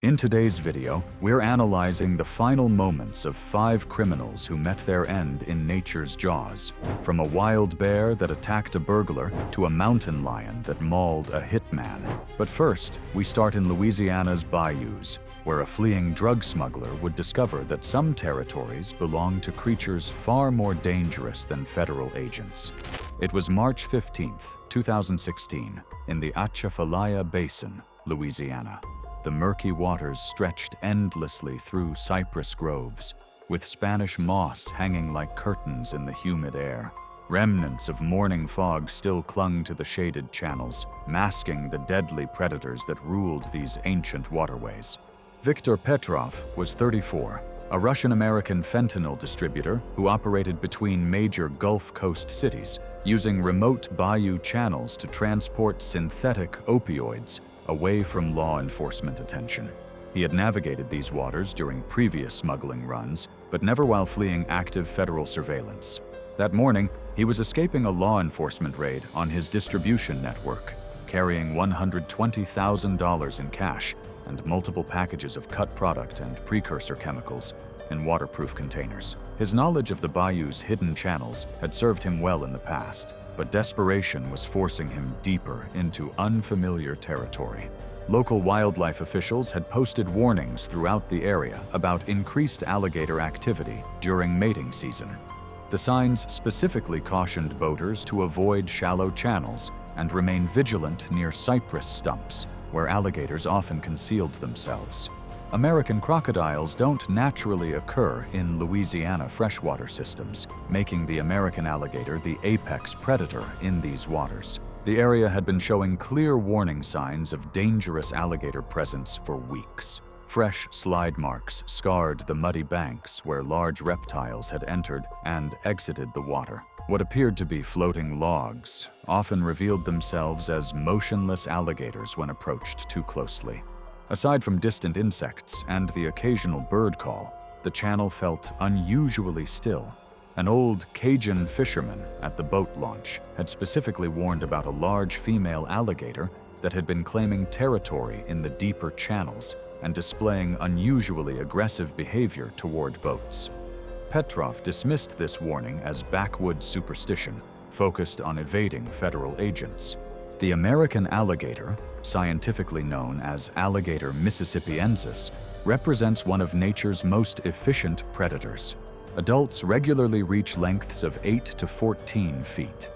In today's video, we're analyzing the final moments of 5 criminals who met their end in nature's jaws. From a wild bear that attacked a burglar to a mountain lion that mauled a hitman. But first, we start in Louisiana's bayous, where a fleeing drug smuggler would discover that some territories belong to creatures far more dangerous than federal agents. It was March 15, 2016, in the Atchafalaya Basin, Louisiana. The murky waters stretched endlessly through cypress groves, with Spanish moss hanging like curtains in the humid air. Remnants of morning fog still clung to the shaded channels, masking the deadly predators that ruled these ancient waterways. Viktor Petrov was 34, a Russian-American fentanyl distributor who operated between major Gulf Coast cities, using remote bayou channels to transport synthetic opioids away from law enforcement attention. He had navigated these waters during previous smuggling runs, but never while fleeing active federal surveillance. That morning, he was escaping a law enforcement raid on his distribution network, carrying $120,000 in cash and multiple packages of cut product and precursor chemicals in waterproof containers. His knowledge of the bayou's hidden channels had served him well in the past, but desperation was forcing him deeper into unfamiliar territory. Local wildlife officials had posted warnings throughout the area about increased alligator activity during mating season. The signs specifically cautioned boaters to avoid shallow channels and remain vigilant near cypress stumps, where alligators often concealed themselves. American crocodiles don't naturally occur in Louisiana freshwater systems, making the American alligator the apex predator in these waters. The area had been showing clear warning signs of dangerous alligator presence for weeks. Fresh slide marks scarred the muddy banks where large reptiles had entered and exited the water. What appeared to be floating logs often revealed themselves as motionless alligators when approached too closely. Aside from distant insects and the occasional bird call, the channel felt unusually still. An old Cajun fisherman at the boat launch had specifically warned about a large female alligator that had been claiming territory in the deeper channels and displaying unusually aggressive behavior toward boats. Petrov dismissed this warning as backwoods superstition, focused on evading federal agents. The American alligator, scientifically known as Alligator mississippiensis, represents one of nature's most efficient predators. Adults regularly reach lengths of 8 to 14 feet,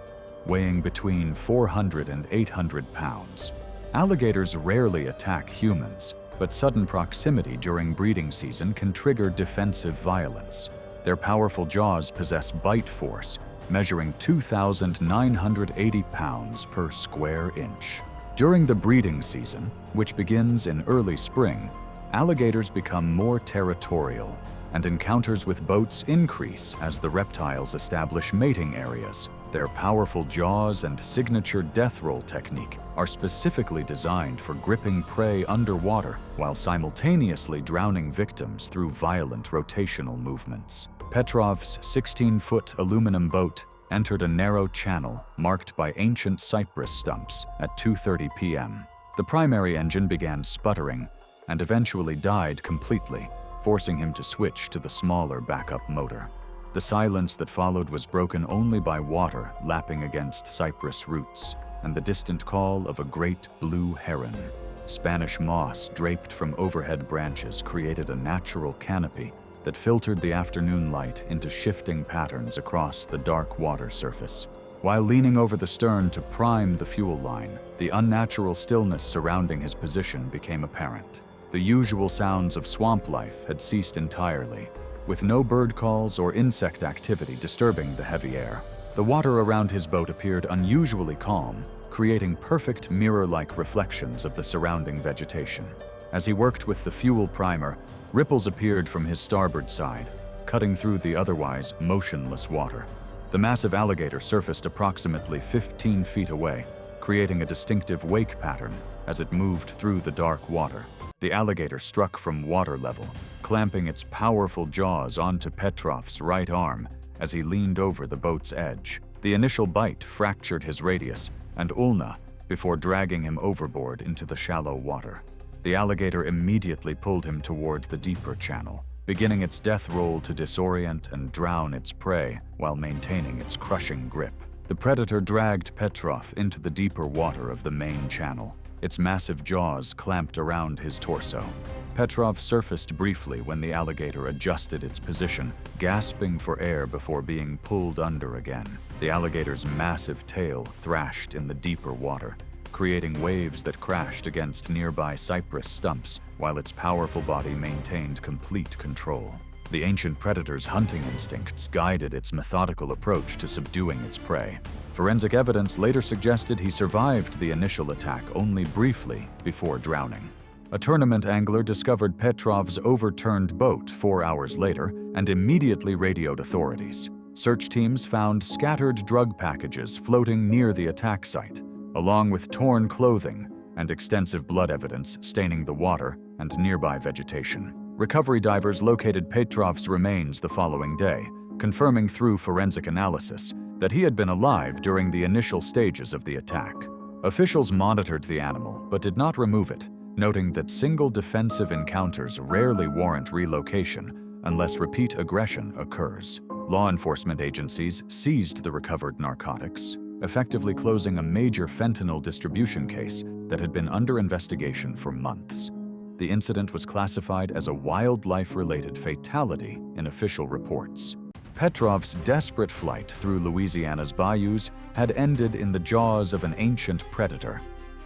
weighing between 400 and 800 pounds. Alligators rarely attack humans, but sudden proximity during breeding season can trigger defensive violence. Their powerful jaws possess bite force, measuring 2,980 pounds per square inch. During the breeding season, which begins in early spring, alligators become more territorial, and encounters with boats increase as the reptiles establish mating areas. Their powerful jaws and signature death roll technique are specifically designed for gripping prey underwater while simultaneously drowning victims through violent rotational movements. Petrov's 16-foot aluminum boat entered a narrow channel marked by ancient cypress stumps at 2:30 p.m. The primary engine began sputtering and eventually died completely, forcing him to switch to the smaller backup motor. The silence that followed was broken only by water lapping against cypress roots and the distant call of a great blue heron. Spanish moss draped from overhead branches created a natural canopy that filtered the afternoon light into shifting patterns across the dark water surface. While leaning over the stern to prime the fuel line, the unnatural stillness surrounding his position became apparent. The usual sounds of swamp life had ceased entirely, with no bird calls or insect activity disturbing the heavy air. The water around his boat appeared unusually calm, creating perfect mirror-like reflections of the surrounding vegetation. As he worked with the fuel primer, ripples appeared from his starboard side, cutting through the otherwise motionless water. The massive alligator surfaced approximately 15 feet away, creating a distinctive wake pattern as it moved through the dark water. The alligator struck from water level, clamping its powerful jaws onto Petrov's right arm as he leaned over the boat's edge. The initial bite fractured his radius and ulna before dragging him overboard into the shallow water. The alligator immediately pulled him toward the deeper channel, beginning its death roll to disorient and drown its prey while maintaining its crushing grip. The predator dragged Petrov into the deeper water of the main channel, its massive jaws clamped around his torso. Petrov surfaced briefly when the alligator adjusted its position, gasping for air before being pulled under again. The alligator's massive tail thrashed in the deeper water, creating waves that crashed against nearby cypress stumps while its powerful body maintained complete control. The ancient predator's hunting instincts guided its methodical approach to subduing its prey. Forensic evidence later suggested he survived the initial attack only briefly before drowning. A tournament angler discovered Petrov's overturned boat 4 hours later and immediately radioed authorities. Search teams found scattered drug packages floating near the attack site, along with torn clothing and extensive blood evidence staining the water and nearby vegetation. Recovery divers located Petrov's remains the following day, confirming through forensic analysis that he had been alive during the initial stages of the attack. Officials monitored the animal but did not remove it, noting that single defensive encounters rarely warrant relocation unless repeat aggression occurs. Law enforcement agencies seized the recovered narcotics, effectively closing a major fentanyl distribution case that had been under investigation for months. The incident was classified as a wildlife-related fatality in official reports. Petrov's desperate flight through Louisiana's bayous had ended in the jaws of an ancient predator.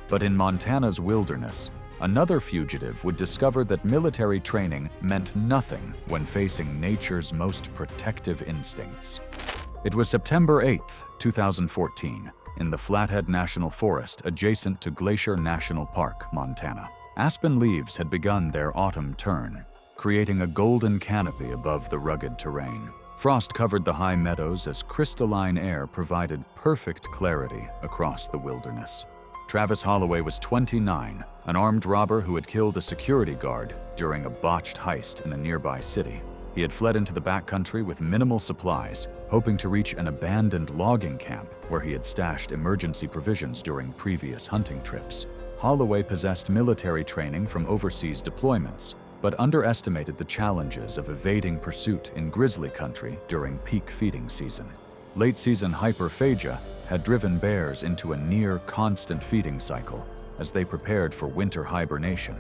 But in Montana's wilderness, another fugitive would discover that military training meant nothing when facing nature's most protective instincts. It was September 8, 2014, in the Flathead National Forest adjacent to Glacier National Park, Montana. Aspen leaves had begun their autumn turn, creating a golden canopy above the rugged terrain. Frost covered the high meadows as crystalline air provided perfect clarity across the wilderness. Travis Holloway was 29, an armed robber who had killed a security guard during a botched heist in a nearby city. He had fled into the backcountry with minimal supplies, hoping to reach an abandoned logging camp where he had stashed emergency provisions during previous hunting trips. Holloway possessed military training from overseas deployments, but underestimated the challenges of evading pursuit in grizzly country during peak feeding season. Late-season hyperphagia had driven bears into a near-constant feeding cycle as they prepared for winter hibernation.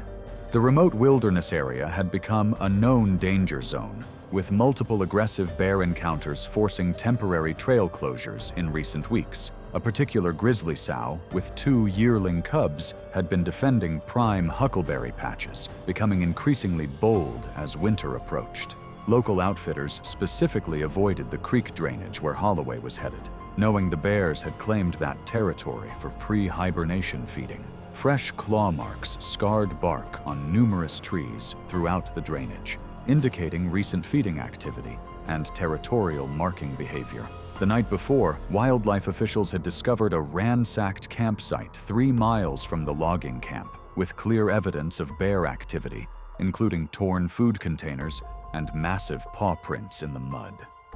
The remote wilderness area had become a known danger zone, with multiple aggressive bear encounters forcing temporary trail closures in recent weeks. A particular grizzly sow with 2 yearling cubs had been defending prime huckleberry patches, becoming increasingly bold as winter approached. Local outfitters specifically avoided the creek drainage where Holloway was headed, knowing the bears had claimed that territory for pre-hibernation feeding. Fresh claw marks scarred bark on numerous trees throughout the drainage, indicating recent feeding activity and territorial marking behavior. The night before, wildlife officials had discovered a ransacked campsite 3 miles from the logging camp, with clear evidence of bear activity, including torn food containers and massive paw prints in the mud.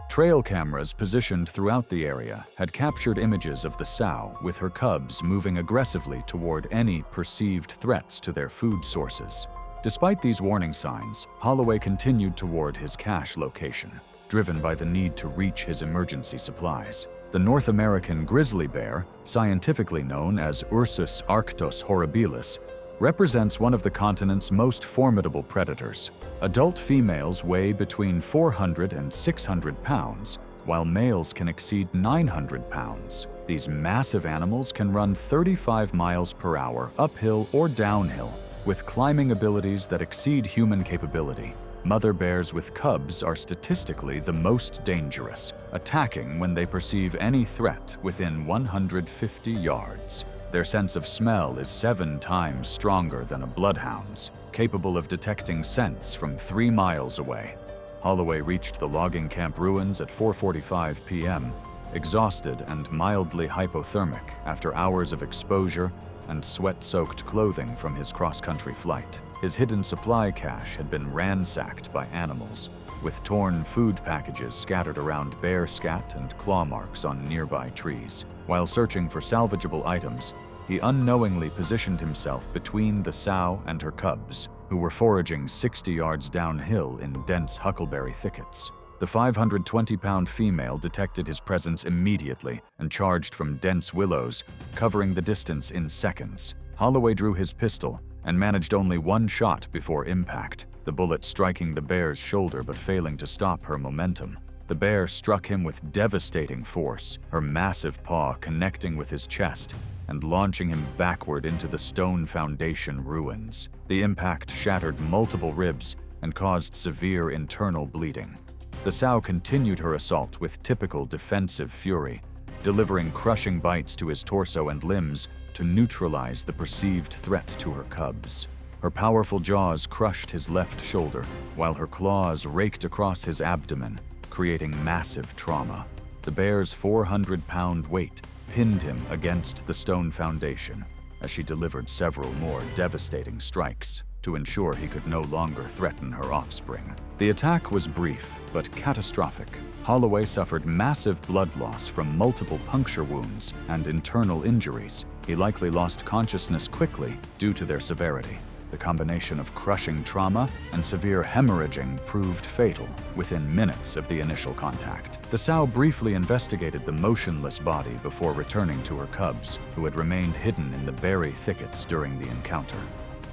Trail cameras positioned throughout the area had captured images of the sow with her cubs moving aggressively toward any perceived threats to their food sources. Despite these warning signs, Holloway continued toward his cache location, driven by the need to reach his emergency supplies. The North American grizzly bear, scientifically known as Ursus arctos horribilis, represents one of the continent's most formidable predators. Adult females weigh between 400 and 600 pounds, while males can exceed 900 pounds. These massive animals can run 35 miles per hour uphill or downhill, with climbing abilities that exceed human capability. Mother bears with cubs are statistically the most dangerous, attacking when they perceive any threat within 150 yards. Their sense of smell is 7 times stronger than a bloodhound's, capable of detecting scents from 3 miles away. Holloway reached the logging camp ruins at 4:45 p.m., exhausted and mildly hypothermic after hours of exposure and sweat-soaked clothing from his cross-country flight. His hidden supply cache had been ransacked by animals, with torn food packages scattered around bear scat and claw marks on nearby trees. While searching for salvageable items, he unknowingly positioned himself between the sow and her cubs, who were foraging 60 yards downhill in dense huckleberry thickets. The 520-pound female detected his presence immediately and charged from dense willows, covering the distance in seconds. Holloway drew his pistol and managed only one shot before impact, the bullet striking the bear's shoulder but failing to stop her momentum. The bear struck him with devastating force, her massive paw connecting with his chest and launching him backward into the stone foundation ruins. The impact shattered multiple ribs and caused severe internal bleeding. The sow continued her assault with typical defensive fury, delivering crushing bites to his torso and limbs to neutralize the perceived threat to her cubs. Her powerful jaws crushed his left shoulder, while her claws raked across his abdomen, creating massive trauma. The bear's 400-pound weight pinned him against the stone foundation as she delivered several more devastating strikes to ensure he could no longer threaten her offspring. The attack was brief but catastrophic. Holloway suffered massive blood loss from multiple puncture wounds and internal injuries. He likely lost consciousness quickly due to their severity. The combination of crushing trauma and severe hemorrhaging proved fatal within minutes of the initial contact. The sow briefly investigated the motionless body before returning to her cubs, who had remained hidden in the berry thickets during the encounter.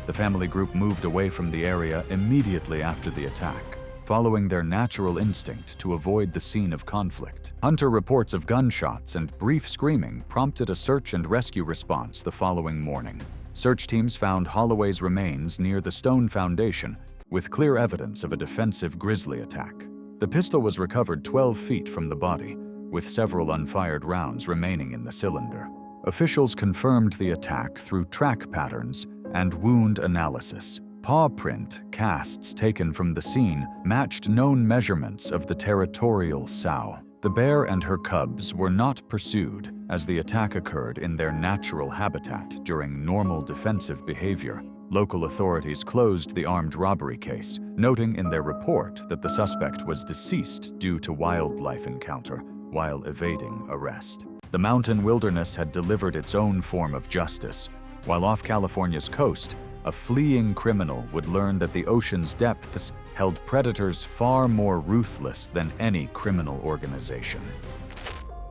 The family group moved away from the area immediately after the attack, following their natural instinct to avoid the scene of conflict. Hunter reports of gunshots and brief screaming prompted a search and rescue response the following morning. Search teams found Holloway's remains near the stone foundation, with clear evidence of a defensive Grizzly attack. The pistol was recovered 12 feet from the body, with several unfired rounds remaining in the cylinder. Officials confirmed the attack through track patterns and wound analysis. Paw print casts taken from the scene matched known measurements of the territorial sow. The bear and her cubs were not pursued, as the attack occurred in their natural habitat during normal defensive behavior. Local authorities closed the armed robbery case, noting in their report that the suspect was deceased due to wildlife encounter while evading arrest. The mountain wilderness had delivered its own form of justice. While off California's coast, a fleeing criminal would learn that the ocean's depths held predators far more ruthless than any criminal organization.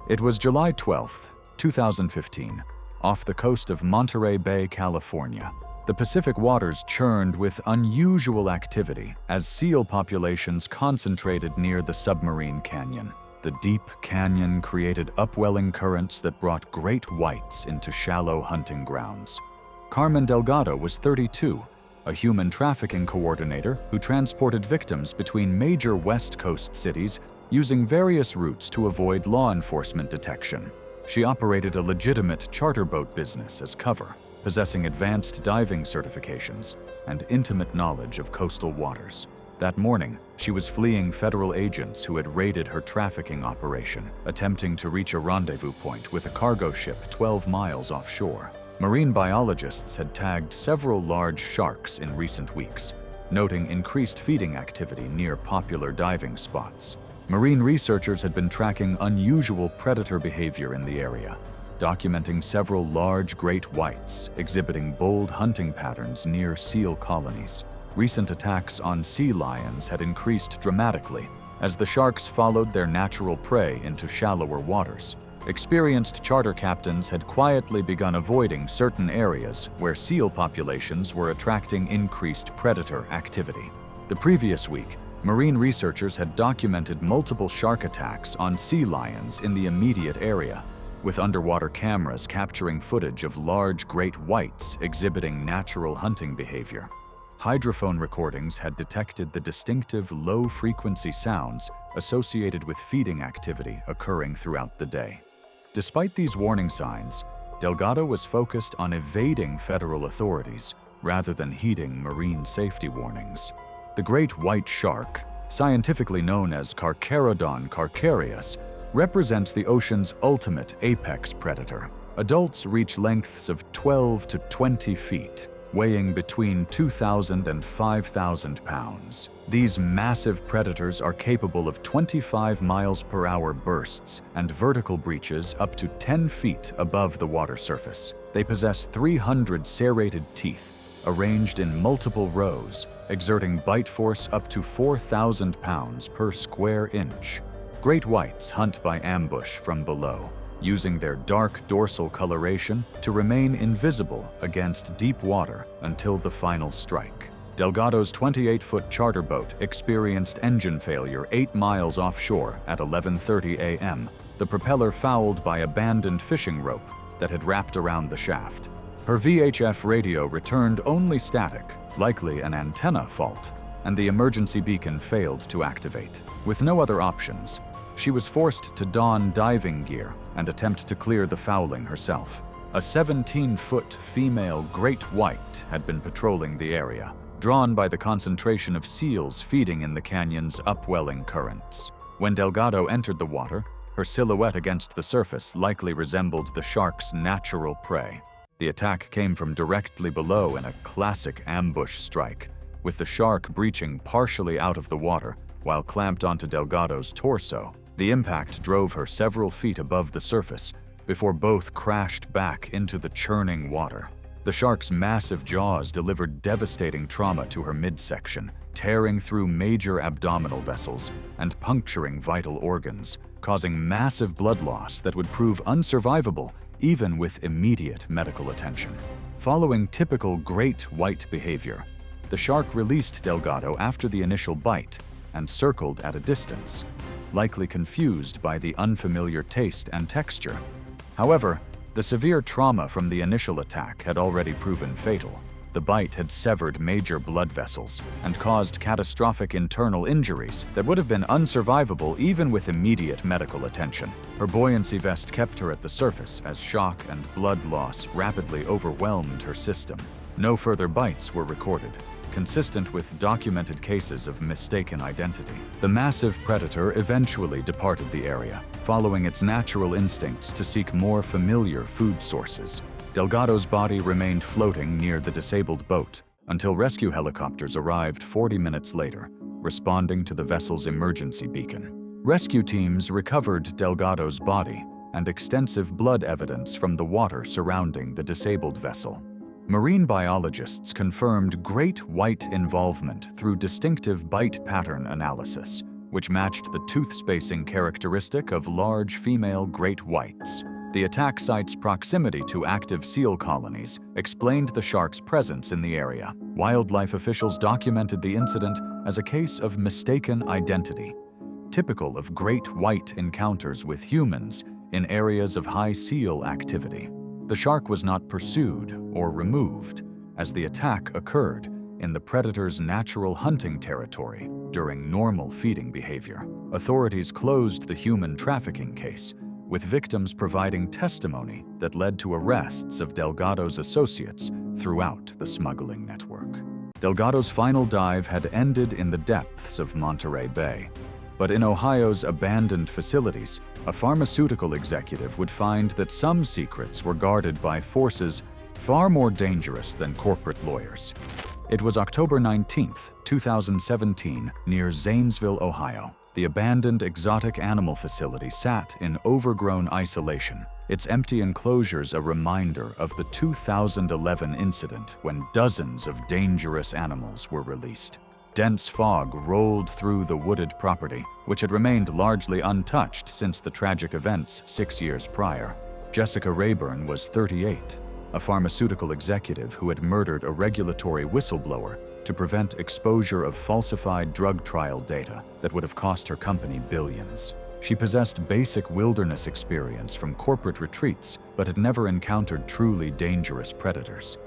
It was July 12, 2015, off the coast of Monterey Bay, California. The Pacific waters churned with unusual activity as seal populations concentrated near the submarine canyon. The deep canyon created upwelling currents that brought great whites into shallow hunting grounds. Carmen Delgado was 32, a human trafficking coordinator who transported victims between major West Coast cities using various routes to avoid law enforcement detection. She operated a legitimate charter boat business as cover, possessing advanced diving certifications and intimate knowledge of coastal waters. That morning, she was fleeing federal agents who had raided her trafficking operation, attempting to reach a rendezvous point with a cargo ship 12 miles offshore. Marine biologists had tagged several large sharks in recent weeks, noting increased feeding activity near popular diving spots. Marine researchers had been tracking unusual predator behavior in the area, documenting several large great whites exhibiting bold hunting patterns near seal colonies. Recent attacks on sea lions had increased dramatically as the sharks followed their natural prey into shallower waters. Experienced charter captains had quietly begun avoiding certain areas where seal populations were attracting increased predator activity. The previous week, marine researchers had documented multiple shark attacks on sea lions in the immediate area, with underwater cameras capturing footage of large great whites exhibiting natural hunting behavior. Hydrophone recordings had detected the distinctive low-frequency sounds associated with feeding activity occurring throughout the day. Despite these warning signs, Delgado was focused on evading federal authorities rather than heeding marine safety warnings. The great white shark, scientifically known as Carcharodon carcharias, represents the ocean's ultimate apex predator. Adults reach lengths of 12 to 20 feet, weighing between 2,000 and 5,000 pounds. These massive predators are capable of 25 miles per hour bursts and vertical breaches up to 10 feet above the water surface. They possess 300 serrated teeth, arranged in multiple rows, exerting bite force up to 4,000 pounds per square inch. Great whites hunt by ambush from below, using their dark dorsal coloration to remain invisible against deep water until the final strike. Delgado's 28-foot charter boat experienced engine failure 8 miles offshore at 11:30 a.m., the propeller fouled by abandoned fishing rope that had wrapped around the shaft. Her VHF radio returned only static, likely an antenna fault, and the emergency beacon failed to activate. With no other options, she was forced to don diving gear and attempt to clear the fouling herself. A 17-foot female great white had been patrolling the area, drawn by the concentration of seals feeding in the canyon's upwelling currents. When Delgado entered the water, her silhouette against the surface likely resembled the shark's natural prey. The attack came from directly below in a classic ambush strike, with the shark breaching partially out of the water while clamped onto Delgado's torso. The impact drove her several feet above the surface before both crashed back into the churning water. The shark's massive jaws delivered devastating trauma to her midsection, tearing through major abdominal vessels and puncturing vital organs, causing massive blood loss that would prove unsurvivable even with immediate medical attention. Following typical great white behavior, the shark released Delgado after the initial bite and circled at a distance, likely confused by the unfamiliar taste and texture. However, the severe trauma from the initial attack had already proven fatal. The bite had severed major blood vessels and caused catastrophic internal injuries that would have been unsurvivable even with immediate medical attention. Her buoyancy vest kept her at the surface as shock and blood loss rapidly overwhelmed her system. No further bites were recorded, consistent with documented cases of mistaken identity. The massive predator eventually departed the area, following its natural instincts to seek more familiar food sources. Delgado's body remained floating near the disabled boat until rescue helicopters arrived 40 minutes later, responding to the vessel's emergency beacon. Rescue teams recovered Delgado's body and extensive blood evidence from the water surrounding the disabled vessel. Marine biologists confirmed great white involvement through distinctive bite pattern analysis, which matched the tooth spacing characteristic of large female great whites. The attack site's proximity to active seal colonies explained the shark's presence in the area. Wildlife officials documented the incident as a case of mistaken identity, typical of great white encounters with humans in areas of high seal activity. The shark was not pursued or removed, as the attack occurred in the predator's natural hunting territory during normal feeding behavior. Authorities closed the human trafficking case, with victims providing testimony that led to arrests of Delgado's associates throughout the smuggling network. Delgado's final dive had ended in the depths of Monterey Bay, but in Ohio's abandoned facilities, a pharmaceutical executive would find that some secrets were guarded by forces far more dangerous than corporate lawyers. It was October 19, 2017, near Zanesville, Ohio. The abandoned exotic animal facility sat in overgrown isolation, its empty enclosures a reminder of the 2011 incident when dozens of dangerous animals were released. Dense fog rolled through the wooded property, which had remained largely untouched since the tragic events 6 years prior. Jessica Rayburn was 38, a pharmaceutical executive who had murdered a regulatory whistleblower to prevent exposure of falsified drug trial data that would have cost her company billions. She possessed basic wilderness experience from corporate retreats, but had never encountered truly dangerous predators.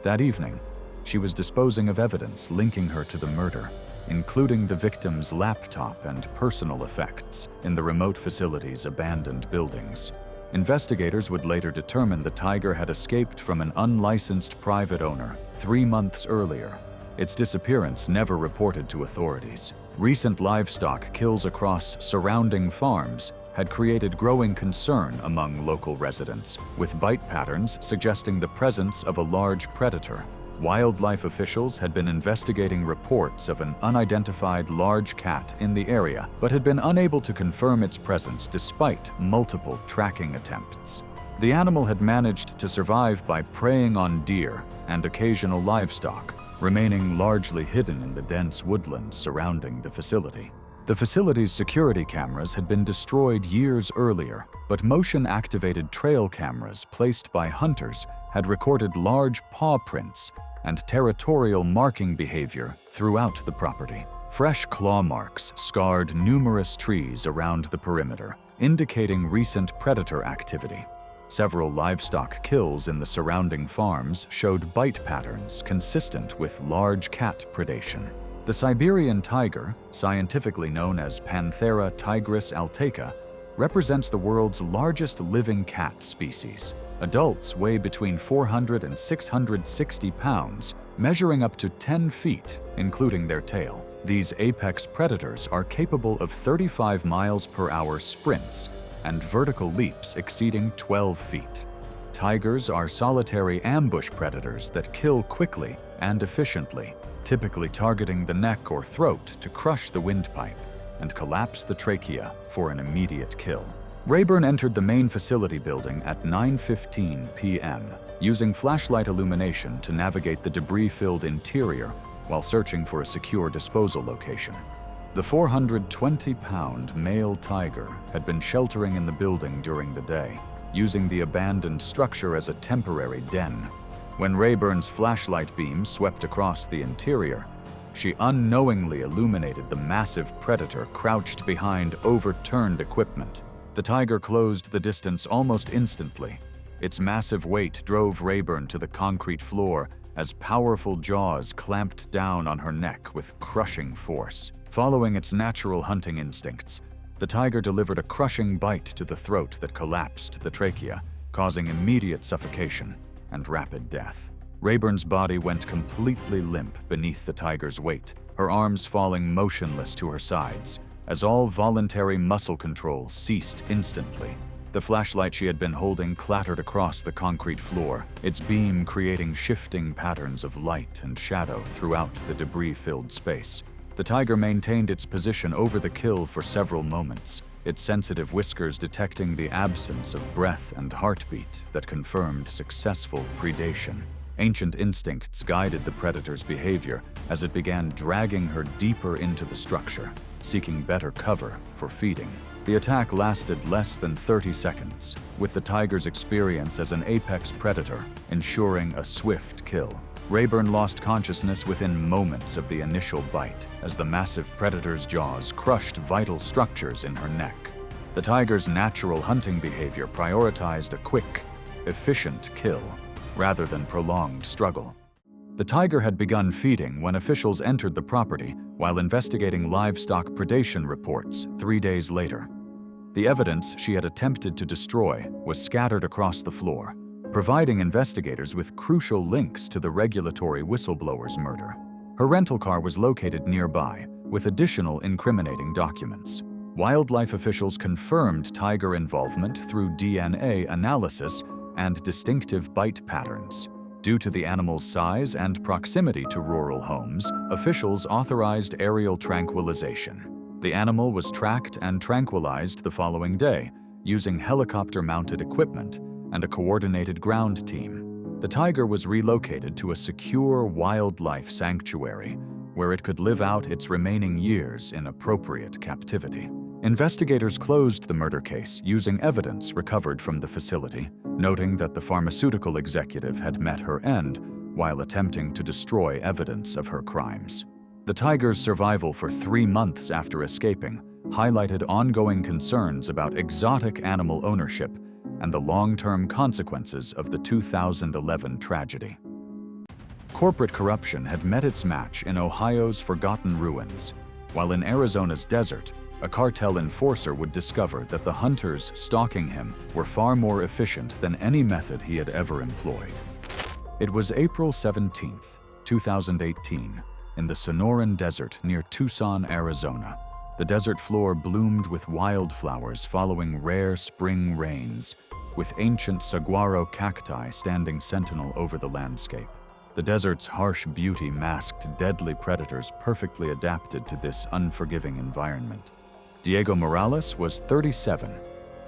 That evening, she was disposing of evidence linking her to the murder, including the victim's laptop and personal effects in the remote facility's abandoned buildings. Investigators would later determine the tiger had escaped from an unlicensed private owner 3 months earlier. Its disappearance never reported to authorities. Recent livestock kills across surrounding farms had created growing concern among local residents, with bite patterns suggesting the presence of a large predator. Wildlife officials had been investigating reports of an unidentified large cat in the area, but had been unable to confirm its presence despite multiple tracking attempts. The animal had managed to survive by preying on deer and occasional livestock, remaining largely hidden in the dense woodlands surrounding the facility. The facility's security cameras had been destroyed years earlier, but motion-activated trail cameras placed by hunters had recorded large paw prints and territorial marking behavior throughout the property. Fresh claw marks scarred numerous trees around the perimeter, indicating recent predator activity. Several livestock kills in the surrounding farms showed bite patterns consistent with large cat predation. The Siberian tiger, scientifically known as Panthera tigris altaica, represents the world's largest living cat species. Adults weigh between 400 and 660 pounds, measuring up to 10 feet, including their tail. These apex predators are capable of 35 miles per hour sprints and vertical leaps exceeding 12 feet. Tigers are solitary ambush predators that kill quickly and efficiently, typically targeting the neck or throat to crush the windpipe and collapse the trachea for an immediate kill. Rayburn entered the main facility building at 9:15 p.m., using flashlight illumination to navigate the debris-filled interior while searching for a secure disposal location. The 420-pound male tiger had been sheltering in the building during the day, using the abandoned structure as a temporary den. When Rayburn's flashlight beam swept across the interior, she unknowingly illuminated the massive predator crouched behind overturned equipment. The tiger closed the distance almost instantly. Its massive weight drove Rayburn to the concrete floor as powerful jaws clamped down on her neck with crushing force. Following its natural hunting instincts, the tiger delivered a crushing bite to the throat that collapsed the trachea, causing immediate suffocation and rapid death. Rayburn's body went completely limp beneath the tiger's weight, her arms falling motionless to her sides, as all voluntary muscle control ceased instantly. The flashlight she had been holding clattered across the concrete floor, its beam creating shifting patterns of light and shadow throughout the debris-filled space. The tiger maintained its position over the kill for several moments, its sensitive whiskers detecting the absence of breath and heartbeat that confirmed successful predation. Ancient instincts guided the predator's behavior as it began dragging her deeper into the structure, seeking better cover for feeding. The attack lasted less than 30 seconds, with the tiger's experience as an apex predator ensuring a swift kill. Rayburn lost consciousness within moments of the initial bite as the massive predator's jaws crushed vital structures in her neck. The tiger's natural hunting behavior prioritized a quick, efficient kill rather than prolonged struggle. The tiger had begun feeding when officials entered the property while investigating livestock predation reports 3 days later. The evidence she had attempted to destroy was scattered across the floor, providing investigators with crucial links to the regulatory whistleblower's murder. Her rental car was located nearby, with additional incriminating documents. Wildlife officials confirmed tiger involvement through DNA analysis and distinctive bite patterns. Due to the animal's size and proximity to rural homes, officials authorized aerial tranquilization. The animal was tracked and tranquilized the following day, using helicopter-mounted equipment and a coordinated ground team. The tiger was relocated to a secure wildlife sanctuary, where it could live out its remaining years in appropriate captivity. Investigators closed the murder case using evidence recovered from the facility, noting that the pharmaceutical executive had met her end while attempting to destroy evidence of her crimes. The tiger's survival for 3 months after escaping highlighted ongoing concerns about exotic animal ownership and the long-term consequences of the 2011 tragedy. Corporate corruption had met its match in Ohio's forgotten ruins, while in Arizona's desert, a cartel enforcer would discover that the hunters stalking him were far more efficient than any method he had ever employed. It was April 17, 2018, in the Sonoran Desert near Tucson, Arizona. The desert floor bloomed with wildflowers following rare spring rains, with ancient saguaro cacti standing sentinel over the landscape. The The desert's harsh beauty masked deadly predators perfectly adapted to this unforgiving environment. Diego Morales was 37,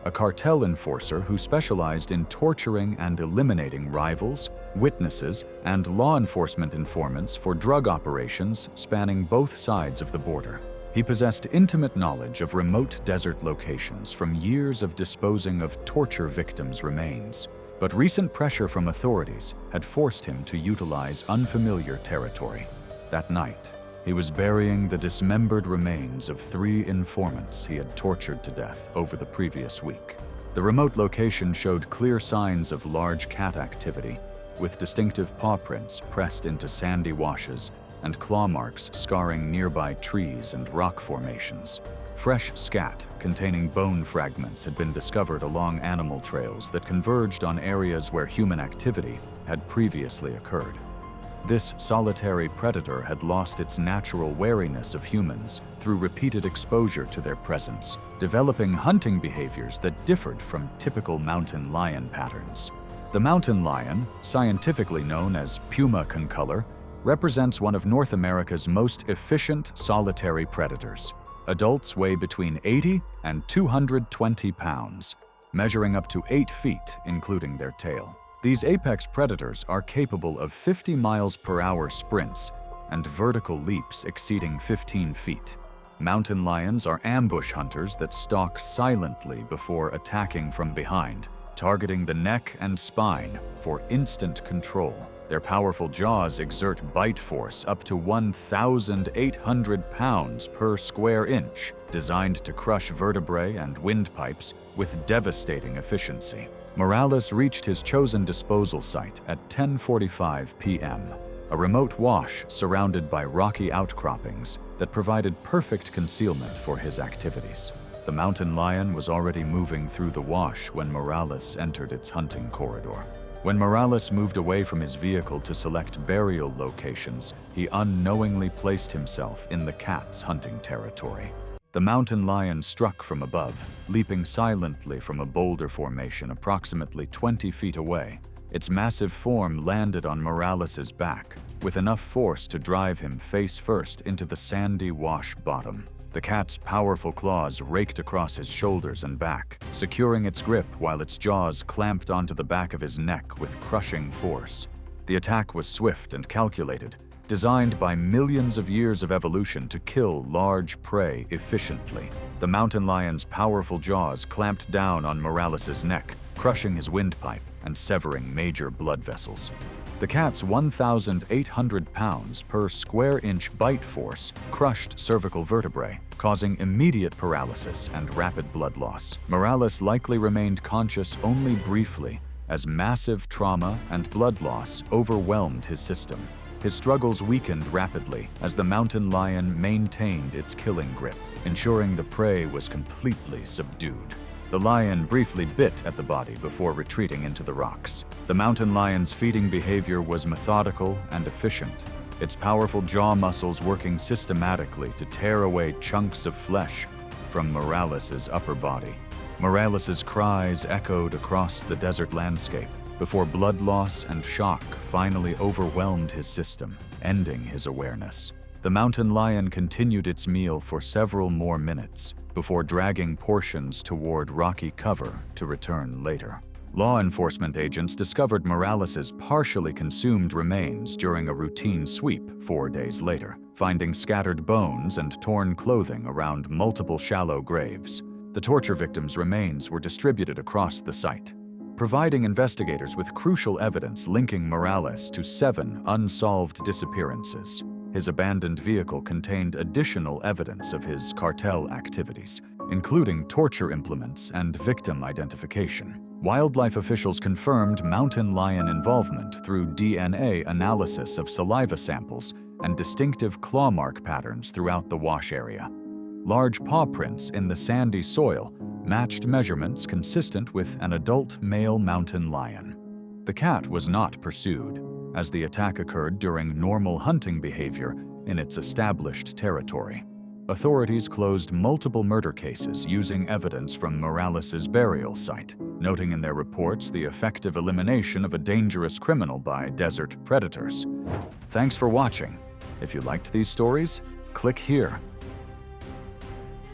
a cartel enforcer who specialized in torturing and eliminating rivals, witnesses, and law enforcement informants for drug operations spanning both sides of the border. He possessed intimate knowledge of remote desert locations from years of disposing of torture victims' remains. But recent pressure from authorities had forced him to utilize unfamiliar territory. That night, he was burying the dismembered remains of 3 informants he had tortured to death over the previous week. The remote location showed clear signs of large cat activity, with distinctive paw prints pressed into sandy washes and claw marks scarring nearby trees and rock formations. Fresh scat containing bone fragments had been discovered along animal trails that converged on areas where human activity had previously occurred. This solitary predator had lost its natural wariness of humans through repeated exposure to their presence, developing hunting behaviors that differed from typical mountain lion patterns. The mountain lion, scientifically known as Puma concolor, represents one of North America's most efficient solitary predators. Adults weigh between 80 and 220 pounds, measuring up to 8 feet, including their tail. These apex predators are capable of 50 miles per hour sprints and vertical leaps exceeding 15 feet. Mountain lions are ambush hunters that stalk silently before attacking from behind, targeting the neck and spine for instant control. Their powerful jaws exert bite force up to 1,800 pounds per square inch, designed to crush vertebrae and windpipes with devastating efficiency. Morales reached his chosen disposal site at 10:45 p.m., a remote wash surrounded by rocky outcroppings that provided perfect concealment for his activities. The mountain lion was already moving through the wash when Morales entered its hunting corridor. When Morales moved away from his vehicle to select burial locations, he unknowingly placed himself in the cat's hunting territory. The mountain lion struck from above, leaping silently from a boulder formation approximately 20 feet away. Its massive form landed on Morales's back, with enough force to drive him face first into the sandy wash bottom. The cat's powerful claws raked across his shoulders and back, securing its grip while its jaws clamped onto the back of his neck with crushing force. The attack was swift and calculated, designed by millions of years of evolution to kill large prey efficiently. The mountain lion's powerful jaws clamped down on Morales's neck, crushing his windpipe and severing major blood vessels. The cat's 1,800 pounds per square inch bite force crushed cervical vertebrae, causing immediate paralysis and rapid blood loss. Morales likely remained conscious only briefly, as massive trauma and blood loss overwhelmed his system. His struggles weakened rapidly as the mountain lion maintained its killing grip, ensuring the prey was completely subdued. The lion briefly bit at the body before retreating into the rocks. The mountain lion's feeding behavior was methodical and efficient, its powerful jaw muscles working systematically to tear away chunks of flesh from Morales's upper body. Morales's cries echoed across the desert landscape before blood loss and shock finally overwhelmed his system, ending his awareness. The mountain lion continued its meal for several more minutes, before dragging portions toward rocky cover to return later. Law enforcement agents discovered Morales's partially consumed remains during a routine sweep 4 days later, finding scattered bones and torn clothing around multiple shallow graves. The torture victims' remains were distributed across the site, providing investigators with crucial evidence linking Morales to 7 unsolved disappearances. His abandoned vehicle contained additional evidence of his cartel activities, including torture implements and victim identification. Wildlife officials confirmed mountain lion involvement through DNA analysis of saliva samples and distinctive claw mark patterns throughout the wash area. Large paw prints in the sandy soil matched measurements consistent with an adult male mountain lion. The cat was not pursued, as the attack occurred during normal hunting behavior in its established territory. Authorities closed multiple murder cases using evidence from Morales's burial site, noting in their reports the effective elimination of a dangerous criminal by desert predators. Thanks for watching. If you liked these stories, click here